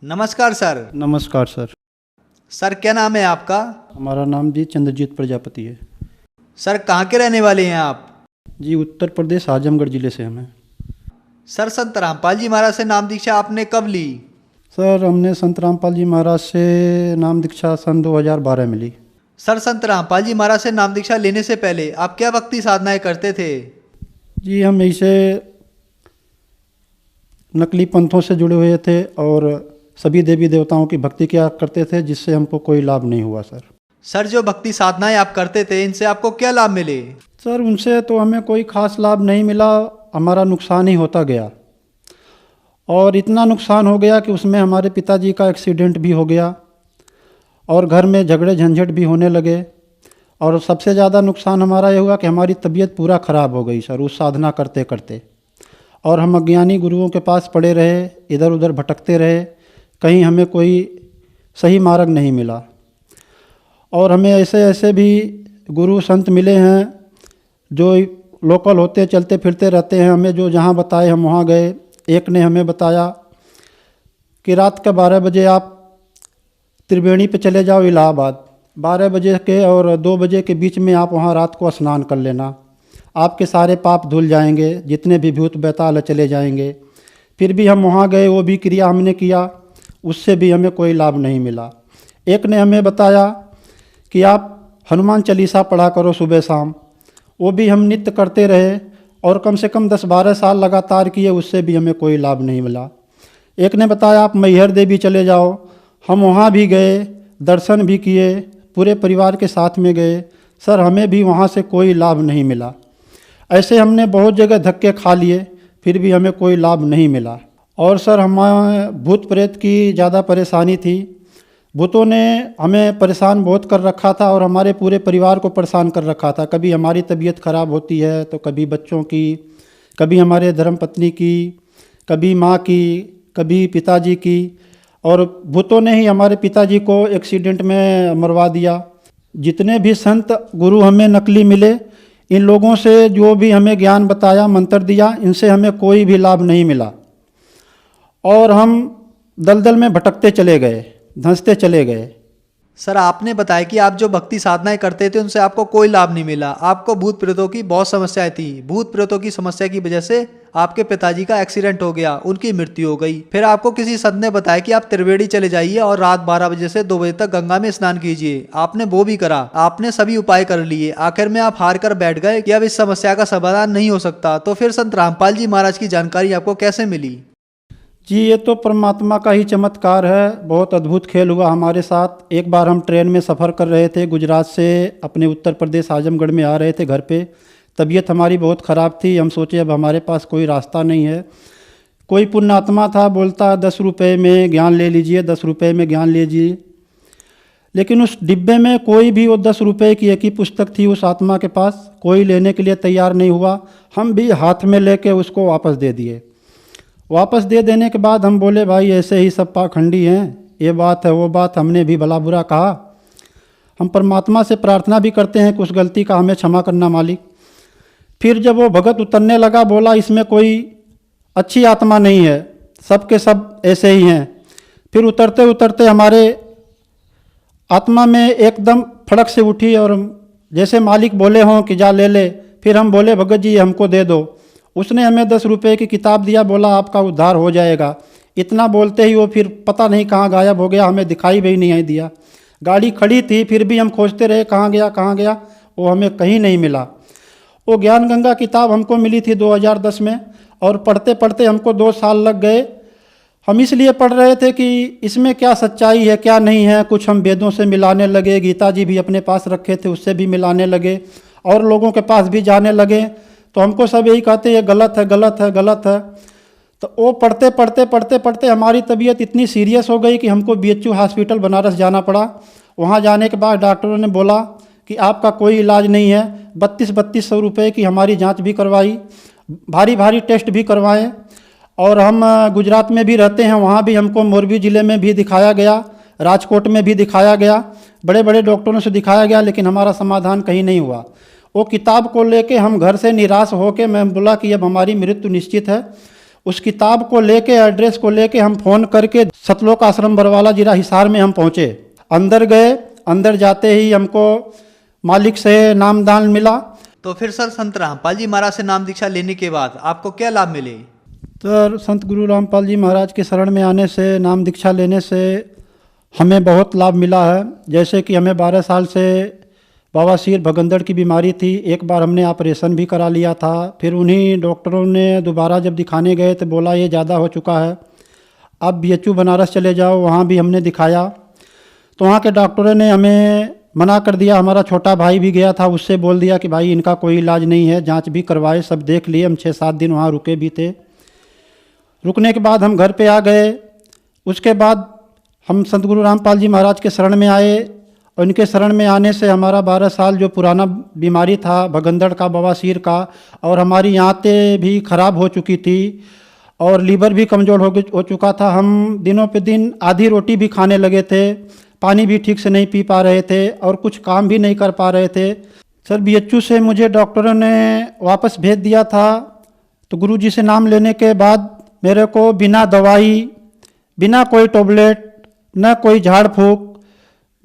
नमस्कार सर। नमस्कार sir. Sir क्या नाम है आपका? हमारा नाम जी चंद्रजीत प्रजापति है। सर कहाँ के रहने वाले हैं आप? जी उत्तर प्रदेश आजमगढ़ ज़िले से हम हैं। सर संत रामपाल जी महाराज से नाम दीक्षा आपने कब ली? सर हमने संत रामपाल जी महाराज से नाम दीक्षा सन 2012 में ली। सर संत रामपाल जी महाराज से नाम दीक्षा लेने से पहले आप क्या भक्ति साधनाएं करते थे? जी हम ऐसे नकली पंथों से जुड़े हुए थे और सभी देवी देवताओं की भक्ति किया करते थे, जिससे हमको कोई लाभ नहीं हुआ सर। सर जो भक्ति साधनाएं आप करते थे इनसे आपको क्या लाभ मिले? सर उनसे तो हमें कोई खास लाभ नहीं मिला, हमारा नुकसान ही होता गया। और इतना नुकसान हो गया कि उसमें हमारे पिताजी का एक्सीडेंट भी हो गया और घर में झगड़े झंझट भी होने लगे। और सबसे ज़्यादा नुकसान हमारा ये हुआ कि हमारी तबीयत पूरा ख़राब हो गई सर उस साधना करते करते। और हम अज्ञानी गुरुओं के पास पड़े रहे, इधर उधर भटकते रहे, कहीं हमें कोई सही मार्ग नहीं मिला। और हमें ऐसे ऐसे भी गुरु संत मिले हैं जो लोकल होते चलते फिरते रहते हैं, हमें जो जहाँ बताए हम वहाँ गए। एक ने हमें बताया कि रात के 12 बजे आप त्रिवेणी पे चले जाओ इलाहाबाद, 12 बजे के और 2 बजे के बीच में आप वहाँ रात को स्नान कर लेना, आपके सारे पाप धुल जाएंगे, जितने भी भूत बैताल चले जाएंगे। फिर भी हम वहाँ गए, वो भी क्रिया हमने किया, उससे भी हमें कोई लाभ नहीं मिला। एक ने हमें बताया कि आप हनुमान चालीसा पढ़ा करो सुबह शाम, वो भी हम नित्य करते रहे और कम से कम 10-12 साल लगातार किए, उससे भी हमें कोई लाभ नहीं मिला। एक ने बताया आप मैहर देवी चले जाओ, हम वहाँ भी गए, दर्शन भी किए, पूरे परिवार के साथ में गए, सर हमें भी वहाँ से कोई लाभ नहीं मिला। ऐसे हमने बहुत जगह धक्के खा लिए, फिर भी हमें कोई लाभ नहीं मिला। और सर हमें भूत प्रेत की ज़्यादा परेशानी थी, भूतों ने हमें परेशान बहुत कर रखा था और हमारे पूरे परिवार को परेशान कर रखा था। कभी हमारी तबीयत खराब होती है तो कभी बच्चों की, कभी हमारे धर्मपत्नी की, कभी माँ की, कभी पिताजी की। और भूतों ने ही हमारे पिताजी को एक्सीडेंट में मरवा दिया। जितने भी संत गुरु हमें नकली मिले, इन लोगों से जो भी हमें ज्ञान बताया, मंत्र दिया, इनसे हमें कोई भी लाभ नहीं मिला और हम दलदल में भटकते चले गए, धंसते चले गए। सर आपने बताया कि आप जो भक्ति साधनाएं करते थे उनसे आपको कोई लाभ नहीं मिला, आपको भूत प्रेतों की बहुत समस्याएं थी। भूत प्रेतों की समस्या की वजह से आपके पिताजी का एक्सीडेंट हो गया, उनकी मृत्यु हो गई। फिर आपको किसी संत ने बताया कि आप त्रिवेणी चले जाइए और रात 12 बजे से 2 बजे तक गंगा में स्नान कीजिए। आपने वो भी करा, आपने सभी उपाय कर लिए, आखिर में आप हार कर बैठ गए कि अब इस समस्या का समाधान नहीं हो सकता। तो फिर संत रामपाल जी महाराज की जानकारी आपको कैसे मिली? जी ये तो परमात्मा का ही चमत्कार है, बहुत अद्भुत खेल हुआ हमारे साथ। एक बार हम ट्रेन में सफ़र कर रहे थे, गुजरात से अपने उत्तर प्रदेश आजमगढ़ में आ रहे थे घर पे। तबीयत हमारी बहुत ख़राब थी, हम सोचे अब हमारे पास कोई रास्ता नहीं है। कोई पुण्यात्मा था, बोलता 10 रुपये में ज्ञान ले लीजिए, 10 रुपये में ज्ञान लीजिए। लेकिन उस डिब्बे में कोई भी वो 10 रुपये की एक ही पुस्तक थी उस आत्मा के पास, कोई लेने के लिए तैयार नहीं हुआ। हम भी हाथ में लेके उसको वापस दे दिए। वापस दे देने के बाद हम बोले भाई ऐसे ही सब पाखंडी हैं, ये बात है वो बात, हमने भी भला बुरा कहा। हम परमात्मा से प्रार्थना भी करते हैं कि उस गलती का हमें क्षमा करना मालिक। फिर जब वो भगत उतरने लगा, बोला इसमें कोई अच्छी आत्मा नहीं है, सब के सब ऐसे ही हैं। फिर उतरते उतरते हमारे आत्मा में एकदम फड़क से उठी और जैसे मालिक बोले हों कि जा ले ले। फिर हम बोले भगत जी हमको दे दो। उसने हमें 10 रुपये की किताब दिया, बोला आपका उद्धार हो जाएगा। इतना बोलते ही वो फिर पता नहीं कहाँ गायब हो गया, हमें दिखाई भी नहीं दिया। गाड़ी खड़ी थी फिर भी हम खोजते रहे कहाँ गया, वो हमें कहीं नहीं मिला। वो ज्ञान गंगा किताब हमको मिली थी 2010 में और पढ़ते पढ़ते हमको 2 साल लग गए। हम इसलिए पढ़ रहे थे कि इसमें क्या सच्चाई है क्या नहीं है। कुछ हम वेदों से मिलाने लगे, गीता जी भी अपने पास रखे थे उससे भी मिलाने लगे और लोगों के पास भी जाने लगे। तो हमको सब यही कहते ये गलत है गलत है गलत है। तो वो पढ़ते पढ़ते पढ़ते पढ़ते हमारी तबीयत इतनी सीरियस हो गई कि हमको BHU हॉस्पिटल बनारस जाना पड़ा। वहाँ जाने के बाद डॉक्टरों ने बोला कि आपका कोई इलाज नहीं है। 3200 रुपये की हमारी जांच भी करवाई, भारी भारी टेस्ट भी करवाए। और हम गुजरात में भी रहते हैं, वहाँ भी हमको मोरबी ज़िले में भी दिखाया गया, राजकोट में भी दिखाया गया, बड़े बड़े डॉक्टरों से दिखाया गया, लेकिन हमारा समाधान कहीं नहीं हुआ। वो किताब को लेके हम घर से निराश होके मैं बोला कि अब हमारी मृत्यु निश्चित है। उस किताब को लेके, एड्रेस को लेके हम फ़ोन करके सतलोक आश्रम बरवाला जिला हिसार में हम पहुँचे। अंदर गए, अंदर जाते ही हमको मालिक से नामदान मिला। तो फिर सर संत रामपाल जी महाराज से नाम दीक्षा लेने के बाद आपको क्या लाभ मिले? तो संत गुरु रामपाल जी महाराज के शरण में आने से, नाम दीक्षा लेने से हमें बहुत लाभ मिला है। जैसे कि हमें 12 साल से बवासीर भगंदड़ की बीमारी थी। एक बार हमने ऑपरेशन भी करा लिया था। फिर उन्हीं डॉक्टरों ने दोबारा जब दिखाने गए तो बोला ये ज़्यादा हो चुका है, अब BHU बनारस चले जाओ। वहाँ भी हमने दिखाया तो वहाँ के डॉक्टरों ने हमें मना कर दिया। हमारा छोटा भाई भी गया था, उससे बोल दिया कि भाई इनका कोई इलाज नहीं है, जांच भी करवाए, सब देख लिए। हम 6-7 दिन वहाँ रुके भी थे। रुकने के बाद हम घर पे आ गए। उसके बाद हम संत गुरु रामपाल जी महाराज के शरण में आए। उनके शरण में आने से हमारा 12 साल जो पुराना बीमारी था भगंदड़ का, बवासीर का, और हमारी आंतें भी खराब हो चुकी थी और लीवर भी कमज़ोर हो चुका था। हम दिनों पे दिन आधी रोटी भी खाने लगे थे, पानी भी ठीक से नहीं पी पा रहे थे और कुछ काम भी नहीं कर पा रहे थे। सर BHU से मुझे डॉक्टरों ने वापस भेज दिया था। तो गुरुजी से नाम लेने के बाद मेरे को बिना दवाई, बिना कोई टैबलेट, न कोई झाड़ फूक,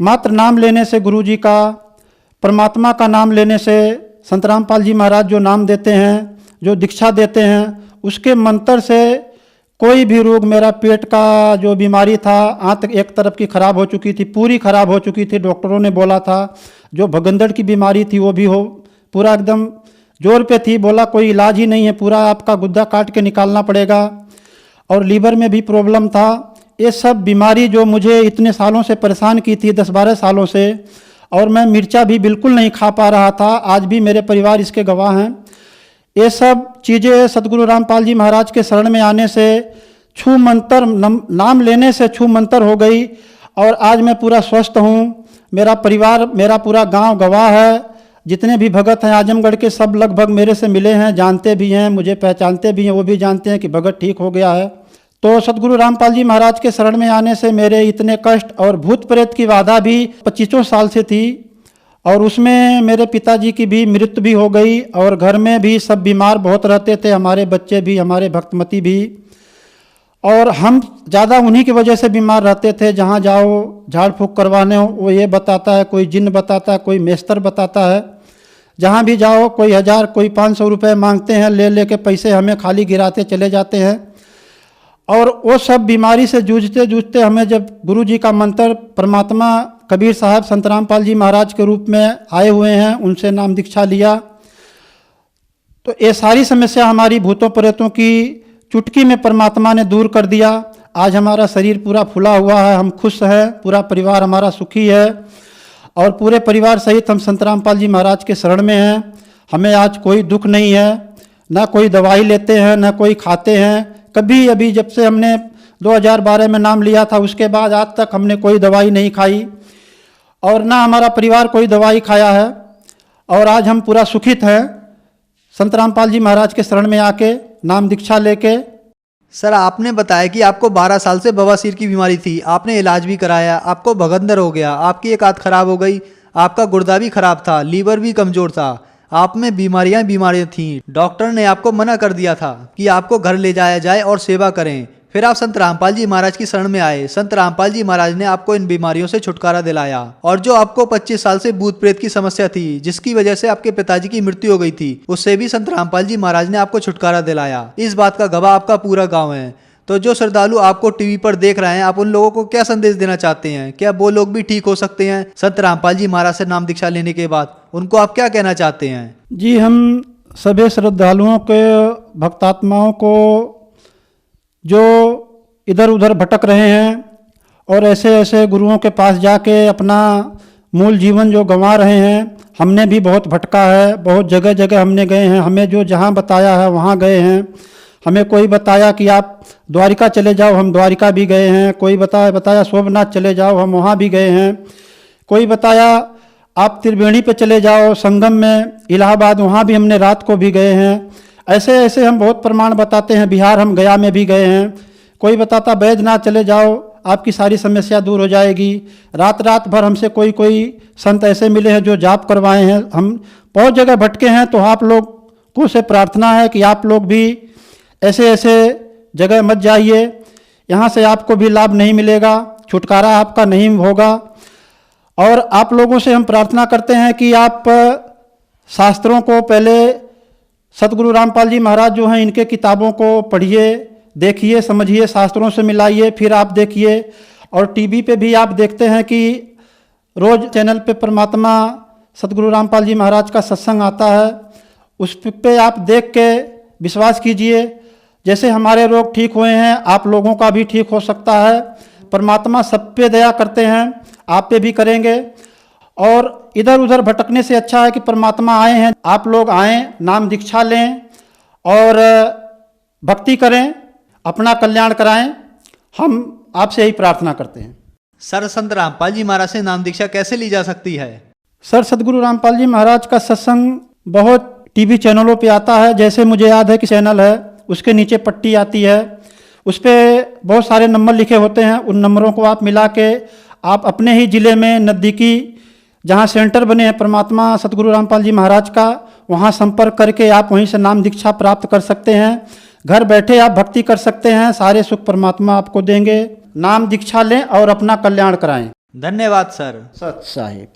मात्र नाम लेने से गुरुजी का, परमात्मा का नाम लेने से, संत रामपाल जी महाराज जो नाम देते हैं, जो दीक्षा देते हैं, उसके मंत्र से कोई भी रोग, मेरा पेट का जो बीमारी था, आंत एक तरफ की खराब हो चुकी थी, पूरी खराब हो चुकी थी। डॉक्टरों ने बोला था जो भगंदड़ की बीमारी थी वो भी हो पूरा एकदम जोर पे थी। बोला कोई इलाज ही नहीं है, पूरा आपका गुद्दा काट के निकालना पड़ेगा। और लीवर में भी प्रॉब्लम था। ये सब बीमारी जो मुझे इतने सालों से परेशान की थी, 10-12 सालों से, और मैं मिर्चा भी बिल्कुल नहीं खा पा रहा था। आज भी मेरे परिवार इसके गवाह हैं। ये सब चीज़ें सतगुरु रामपाल जी महाराज के शरण में आने से, छू मंतर नाम लेने से छू मंतर हो गई और आज मैं पूरा स्वस्थ हूँ। मेरा परिवार, मेरा पूरा गांव गवाह है। जितने भी भगत हैं आजमगढ़ के, सब लगभग मेरे से मिले हैं, जानते भी हैं, मुझे पहचानते भी हैं। वो भी जानते हैं कि भगत ठीक हो गया है। तो सतगुरु रामपाल जी महाराज के शरण में आने से मेरे इतने कष्ट और भूत प्रेत की बाधा भी 25 साल से थी और उसमें मेरे पिताजी की भी मृत्यु भी हो गई और घर में भी सब बीमार बहुत रहते थे, हमारे बच्चे भी, हमारे भक्तमती भी, और हम ज़्यादा उन्हीं की वजह से बीमार रहते थे। जहाँ जाओ झाड़ फूँक करवाने हो, वो ये बताता है, कोई जिन्न बताता है, कोई मेस्तर बताता है। जहाँ भी जाओ कोई 1000 कोई 500 रुपये मांगते हैं, ले लेके पैसे हमें खाली गिराते चले जाते हैं। और वो सब बीमारी से जूझते जूझते हमें जब गुरु जी का मंत्र, परमात्मा कबीर साहब संत रामपाल जी महाराज के रूप में आए हुए हैं, उनसे नाम दीक्षा लिया, तो ये सारी समस्या हमारी भूतों प्रेतों की चुटकी में परमात्मा ने दूर कर दिया। आज हमारा शरीर पूरा फुला हुआ है, हम खुश हैं, पूरा परिवार हमारा सुखी है और पूरे परिवार सहित हम संत रामपाल जी महाराज के शरण में हैं। हमें आज कोई दुख नहीं है, ना कोई दवाई लेते हैं, ना कोई खाते हैं। कभी अभी जब से हमने 2012 में नाम लिया था उसके बाद आज तक हमने कोई दवाई नहीं खाई और ना हमारा परिवार कोई दवाई खाया है और आज हम पूरा सुखित हैं संत रामपाल जी महाराज के शरण में आके नाम दीक्षा लेके। सर आपने बताया कि आपको 12 साल से बवासीर की बीमारी थी, आपने इलाज भी कराया, आपको भगंदर हो गया, आपकी एक आंत खराब हो गई, आपका गुर्दा भी खराब था, लीवर भी कमजोर था, आप में बीमारियां थीं। डॉक्टर ने आपको मना कर दिया था कि आपको घर ले जाया जाए और सेवा करें। फिर आप संत रामपाल जी महाराज की शरण में आए। संत रामपाल जी महाराज ने आपको इन बीमारियों से छुटकारा दिलाया और जो आपको 25 साल से भूत प्रेत की समस्या थी, जिसकी वजह से आपके पिताजी की मृत्यु हो गई थी, उससे भी संत रामपाल जी महाराज ने आपको छुटकारा दिलाया। इस बात का गवाह आपका पूरा गाँव है। तो जो श्रद्धालु आपको टीवी पर देख रहे हैं, आप उन लोगों को क्या संदेश देना चाहते हैं? क्या वो लोग भी ठीक हो सकते हैं संत रामपाल जी महाराज से नाम दीक्षा लेने के बाद? उनको आप क्या कहना चाहते हैं? जी, हम सभी श्रद्धालुओं के, भक्तात्माओं को जो इधर उधर भटक रहे हैं और ऐसे ऐसे गुरुओं के पास जाके अपना मूल जीवन जो गंवा रहे हैं, हमने भी बहुत भटका है, बहुत जगह जगह हमने गए हैं। हमें जो जहाँ बताया है वहाँ गए हैं। हमें कोई बताया कि आप द्वारिका चले जाओ, हम द्वारिका भी गए हैं। कोई बताया सोमनाथ चले जाओ, हम वहाँ भी गए हैं। कोई बताया आप त्रिवेणी पे चले जाओ, संगम में, इलाहाबाद, वहाँ भी हमने रात को भी गए हैं। ऐसे ऐसे हम बहुत प्रमाण बताते हैं। बिहार हम गया में भी गए हैं। कोई बताता बैजनाथ चले जाओ, आपकी सारी समस्या दूर हो जाएगी। रात रात भर हमसे कोई संत ऐसे मिले हैं जो जाप करवाए हैं। हम बहुत जगह भटके हैं। तो आप लोग को से प्रार्थना है कि आप लोग भी ऐसे ऐसे जगह मत जाइए, यहाँ से आपको भी लाभ नहीं मिलेगा, छुटकारा आपका नहीं होगा। और आप लोगों से हम प्रार्थना करते हैं कि आप शास्त्रों को पहले सतगुरु रामपाल जी महाराज जो हैं इनके किताबों को पढ़िए, देखिए, समझिए, शास्त्रों से मिलाइए, फिर आप देखिए। और टीवी पे भी आप देखते हैं कि रोज़ चैनल पे परमात्मा सतगुरु रामपाल जी महाराज का सत्संग आता है, उस पे आप देख के विश्वास कीजिए। जैसे हमारे रोग ठीक हुए हैं, आप लोगों का भी ठीक हो सकता है। परमात्मा सब पे दया करते हैं, आप पे भी करेंगे। और इधर उधर भटकने से अच्छा है कि परमात्मा आए हैं, आप लोग आएँ, नाम दीक्षा लें और भक्ति करें, अपना कल्याण कराएं। हम आपसे यही प्रार्थना करते हैं। सर, संत रामपाल जी महाराज से नाम दीक्षा कैसे ली जा सकती है? सर, सतगुरु रामपाल जी महाराज का सत्संग बहुत टीवी चैनलों पे आता है। जैसे मुझे याद है कि चैनल है, उसके नीचे पट्टी आती है, उस पर बहुत सारे नंबर लिखे होते हैं। उन नंबरों को आप मिला के आप अपने ही ज़िले में नज़दीकी जहाँ सेंटर बने हैं परमात्मा सतगुरु रामपाल जी महाराज का, वहाँ संपर्क करके आप वहीं से नाम दीक्षा प्राप्त कर सकते हैं। घर बैठे आप भक्ति कर सकते हैं, सारे सुख परमात्मा आपको देंगे। नाम दीक्षा लें और अपना कल्याण कराएं। धन्यवाद सर। सत साहिब।